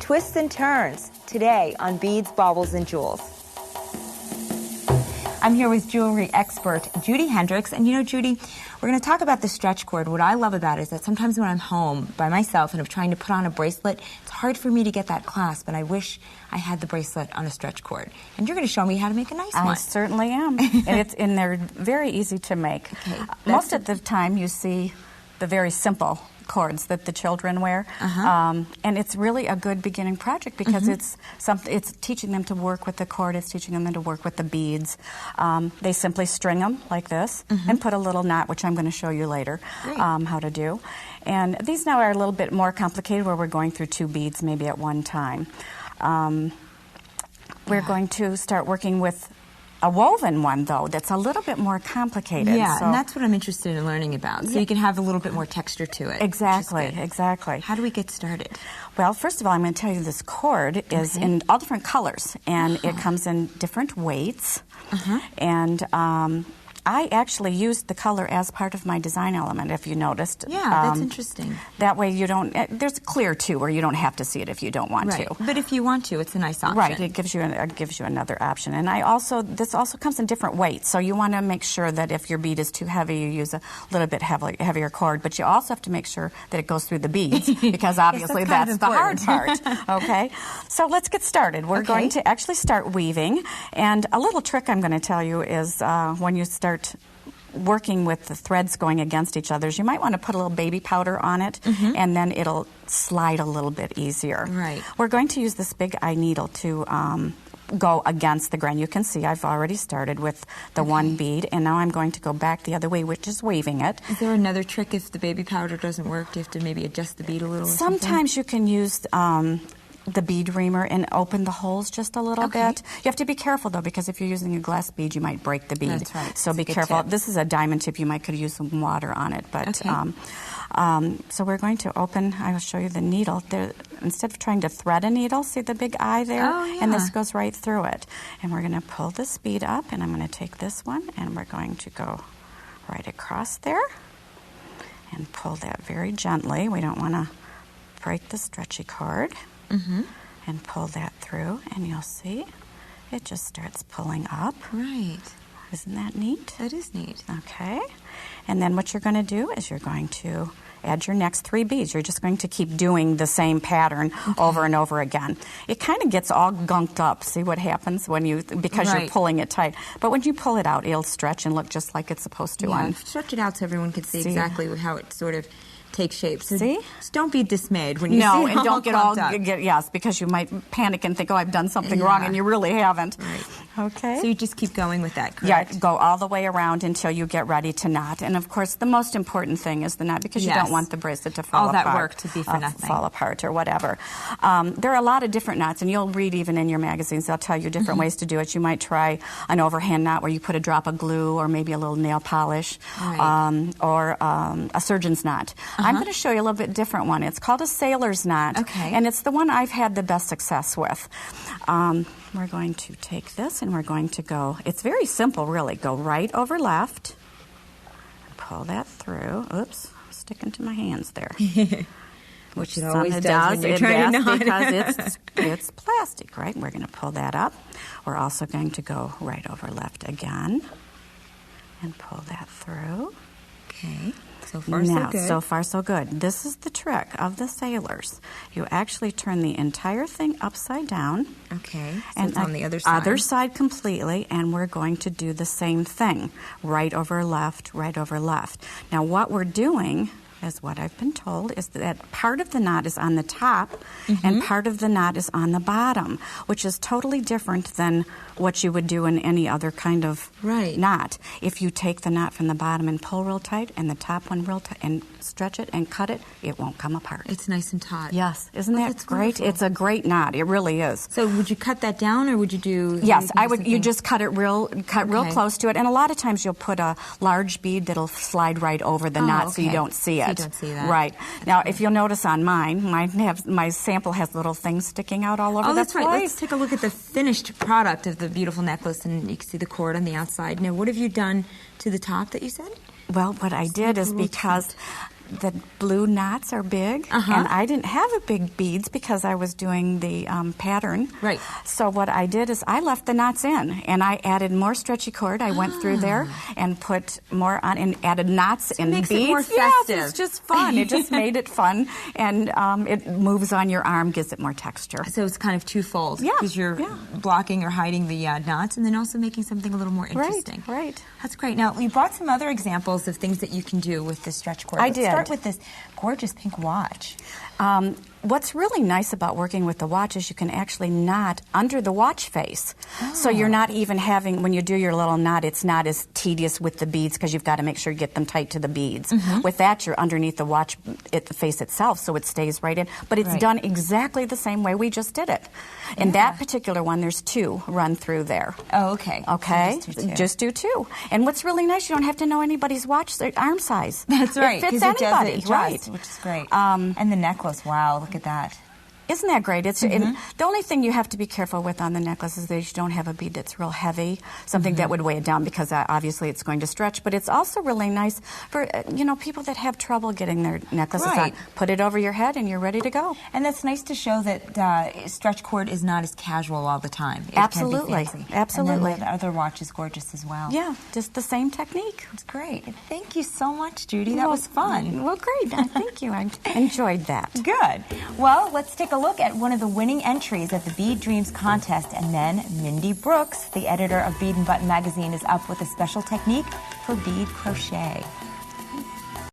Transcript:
twists and turns today on Beads, Baubles, and Jewels. I'm here with jewelry expert Judy Hendricks, and you know, Judy, we're going to talk about the stretch cord. What I love about it is that sometimes when I'm home by myself and I'm trying to put on a bracelet, it's hard for me to get that clasp, and I wish I had the bracelet on a stretch cord. And you're going to show me how to make a nice one. I certainly am. And they're very easy to make. Okay, most of the time you see the very simple cords that the children wear, and it's really a good beginning project because it's teaching them to work with the cord, it's teaching them to work with the beads. They simply string them like this and put a little knot, which I'm going to show you later how to do. And these now are a little bit more complicated where we're going through 2 beads maybe at one time. We're going to start working with a woven one, though, that's a little bit more complicated. Yeah, so, and that's what I'm interested in learning about. So you can have a little bit more texture to it. Exactly, exactly. How do we get started? Well, first of all, I'm going to tell you this cord is in all different colors, and it comes in different weights. And I actually used the color as part of my design element, if you noticed. Yeah, that's interesting. That way you don't, there's clear too, where you don't have to see it if you don't want to. But if you want to, it's a nice option. Right, it gives you another option. And this also comes in different weights, so you want to make sure that if your bead is too heavy, you use a little bit heavier cord, but you also have to make sure that it goes through the beads, because obviously that's the hard part. Okay, so let's get started. We're going to actually start weaving, and a little trick I'm going to tell you is when you start working with the threads going against each other, you might want to put a little baby powder on it, and then it'll slide a little bit easier. Right. We're going to use this big eye needle to go against the grain. You can see I've already started with the one bead, and now I'm going to go back the other way, which is weaving it. Is there another trick if the baby powder doesn't work? Do you have to maybe adjust the bead a little? Sometimes you can use the bead reamer and open the holes just a little bit. You have to be careful, though, because if you're using a glass bead, you might break the bead. That's right. So be careful. This is a diamond tip. You might could use some water on it. But so we're going to open. I will show you the needle. There, instead of trying to thread a needle, see the big eye there? And this goes right through it. And we're going to pull this bead up, and I'm going to take this one, and we're going to go right across there and pull that very gently. We don't want to break the stretchy cord. And pull that through, and you'll see it just starts pulling up. Right. Isn't that neat? That is neat. Okay. And then what you're going to do is you're going to add your next 3 beads. You're just going to keep doing the same pattern over and over again. It kind of gets all gunked up. See what happens when you, because you're pulling it tight. But when you pull it out, it'll stretch and look just like it's supposed to. Yeah, stretch it out so everyone can see exactly how it sort of take shape. So just don't be dismayed when you see and don't get all because you might panic and think, oh, I've done something wrong, and you really haven't. Right. Okay. So you just keep going with that, correct? Yeah, go all the way around until you get ready to knot. And of course, the most important thing is the knot, because you don't want the bracelet to fall apart. All that work to be for nothing. Fall apart or whatever. There are a lot of different knots, and you'll read even in your magazines, they'll tell you different ways to do it. You might try an overhand knot where you put a drop of glue or maybe a little nail polish, or a surgeon's knot. I'm going to show you a little bit different one. It's called a sailor's knot, and it's the one I've had the best success with. We're going to take this and we're going to go, it's very simple really, go right over left, and pull that through. Oops, sticking to my hands there. Which it always does when you're trying to knot. Because it's plastic, right? We're going to pull that up. We're also going to go right over left again and pull that through. Okay. So far, so good. So far, so good. This is the trick of the sailors. You actually turn the entire thing upside down. Okay. So and it's on the other side. Other side completely, and we're going to do the same thing. Right over left, right over left. Now, what we're doing, as what I've been told, is that part of the knot is on the top and part of the knot is on the bottom, which is totally different than what you would do in any other kind of knot. If you take the knot from the bottom and pull real tight and the top one real tight and stretch it and cut it, it won't come apart. It's nice and taut. Yes. Isn't that great? Wonderful. It's a great knot. It really is. So would you cut that down or would you do... Yes, I would. You just cut it real close to it. And a lot of times you'll put a large bead that'll slide right over the knot so you don't see it. So you don't see that. Right. Now, if you'll notice on mine my sample has little things sticking out all over the place. That's right. Let's take a look at the finished product of the beautiful necklace, and you can see the cord on the outside. Now, what have you done to the top that you said? Well, what I did is because the blue knots are big, and I didn't have a big beads because I was doing the pattern. Right. So what I did is I left the knots in, and I added more stretchy cord. I went through there and put more on, and added knots and makes beads. It more festive. Yes, it's just fun. It just made it fun, and it moves on your arm, gives it more texture. So it's kind of twofold. Yeah. Because you're blocking or hiding the knots, and then also making something a little more interesting. Right. That's great. Now, we brought some other examples of things that you can do with the stretch cord. Let's start with this gorgeous pink watch. What's really nice about working with the watch is you can actually knot under the watch face. So you're not even having, when you do your little knot, it's not as tedious with the beads because you've got to make sure you get them tight to the beads. With that, you're underneath the watch the face itself, so it stays right in. But it's done exactly the same way we just did it. In that particular one, there's 2 run through there. Oh, okay. Okay? So just do 2. And what's really nice, you don't have to know anybody's watch arm size. That's right. It fits anybody. It does, right. which is great. And the necklace, wow, look at that. Isn't that great? It's and the only thing you have to be careful with on the necklace is that you don't have a bead that's real heavy, something that would weigh it down because obviously it's going to stretch. But it's also really nice for people that have trouble getting their necklaces on. Put it over your head and you're ready to go. And that's nice to show that stretch cord is not as casual all the time. It Absolutely, can be fancy. absolutely. And then the other watch is gorgeous as well. Yeah, just the same technique. It's great. Thank you so much, Judy. That was fun. Well, great. Thank you. I enjoyed that. Good. Well, let's take a look at one of the winning entries at the Bead Dreams contest, and then Mindy Brooks, the editor of Bead and Button magazine, is up with a special technique for bead crochet.